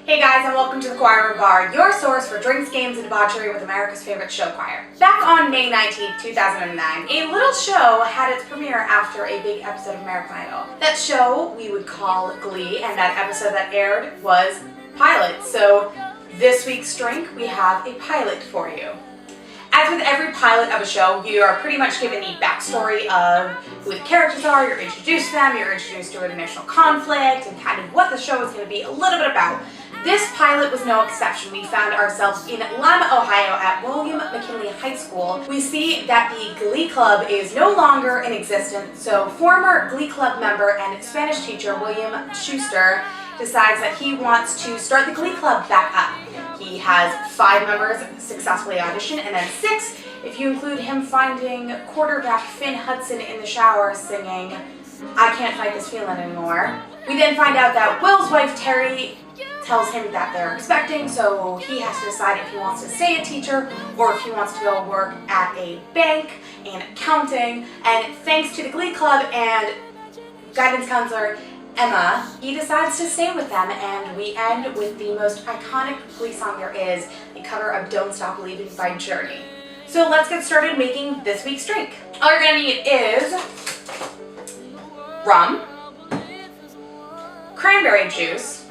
Hey guys, and welcome to the Choir and Bar, your source for drinks, games, and debauchery with America's favorite show choir. Back on May 19th, 2009, a little show had its premiere after a big episode of American Idol. That show we would call Glee, and that episode that aired was Pilot. So this week's drink, we have a pilot for you. As with every pilot of a show, you are pretty much given the backstory of who the characters are, you're introduced to them, you're introduced to an initial conflict, and kind of what the show is going to be a little bit about. This pilot was no exception. We found ourselves in Lima, Ohio at William McKinley High School. We see that the Glee Club is no longer in existence, so former Glee Club member and Spanish teacher William Schuster decides that he wants to start the Glee Club back up. He has 5 members successfully audition, and then 6 if you include him finding quarterback Finn Hudson in the shower singing, "I Can't Fight This Feeling Anymore." We then find out that Will's wife Terry tells him that they're expecting, so he has to decide if he wants to stay a teacher or if he wants to go work at a bank in accounting. And thanks to the Glee Club and guidance counselor Emma, he decides to stay with them, and we end with the most iconic Glee song there is, the cover of Don't Stop Believing by Journey. So let's get started making this week's drink. All you're gonna need is rum, cranberry juice,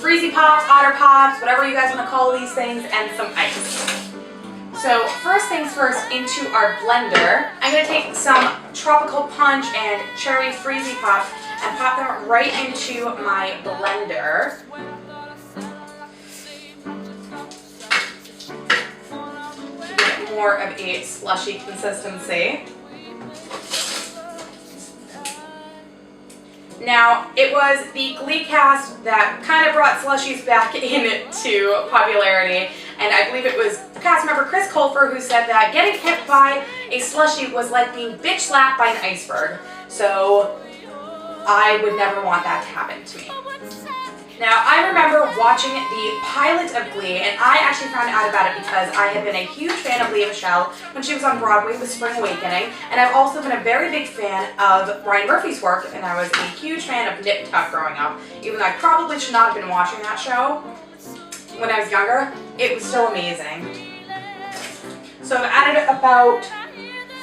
Freezy Pops, Otter Pops, whatever you guys want to call these things, and some ice. So first things first, into our blender, I'm going to take some tropical punch and cherry Freezy Pops and pop them right into my blender. To get more of a slushy consistency. Now, it was the Glee cast that kind of brought slushies back into popularity, and I believe it was cast member Chris Colfer who said that getting hit by a slushie was like being bitch slapped by an iceberg. So I would never want that to happen to me. Now, I remember watching the pilot of Glee, and I actually found out about it because I had been a huge fan of Lea Michele when she was on Broadway with Spring Awakening, and I've also been a very big fan of Ryan Murphy's work, and I was a huge fan of Nip Tuck growing up. Even though I probably should not have been watching that show when I was younger, it was still amazing. So I've added about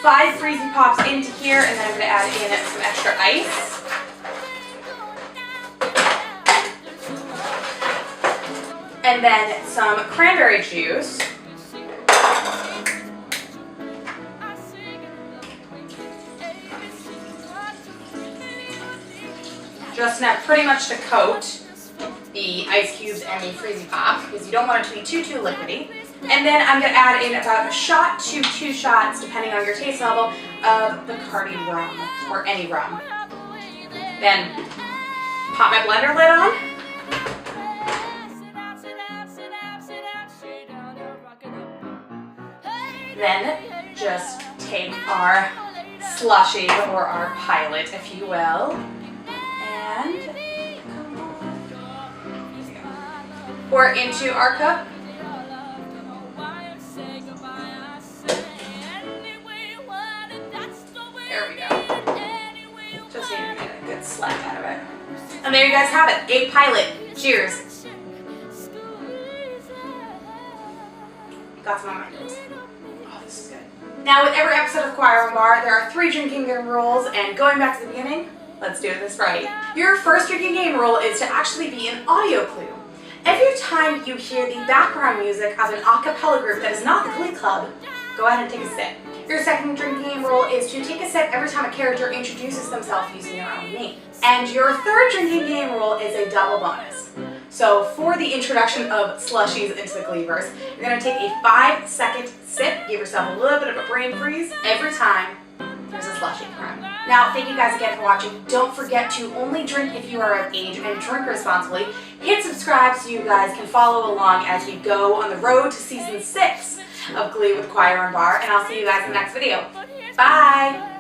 5 Freezy Pops into here, and then I'm going to add in some extra ice. And then some cranberry juice. Just enough pretty much to coat the ice cubes and the Freezy Pop, because you don't want it to be too liquidy. And then I'm going to add in about a shot to 2 shots, depending on your taste level, of Bacardi rum, or any rum. Then pop my blender lid on. Then just take our slushy, or our pilot, if you will, and pour it into our cup. There we go. Just need to get a good slap out of it. And there you guys have it, a pilot. Cheers. Got some on my nose. This is good. Now, with every episode of Choir and Bar, there are 3 drinking game rules, and going back to the beginning, let's do this right. Your first drinking game rule is to actually be an audio clue. Every time you hear the background music of an a cappella group that is not the Glee Club, go ahead and take a sip. Your second drinking game rule is to take a sip every time a character introduces themselves using their own name. And your third drinking game rule is a double bonus. So for the introduction of slushies into the Gleeverse, you're going to take a 5-second sip, give yourself a little bit of a brain freeze every time there's a slushie around. Now, thank you guys again for watching. Don't forget to only drink if you are of age and drink responsibly. Hit subscribe so you guys can follow along as we go on the road to season 6 of Glee with Choir and Bar, and I'll see you guys in the next video. Bye!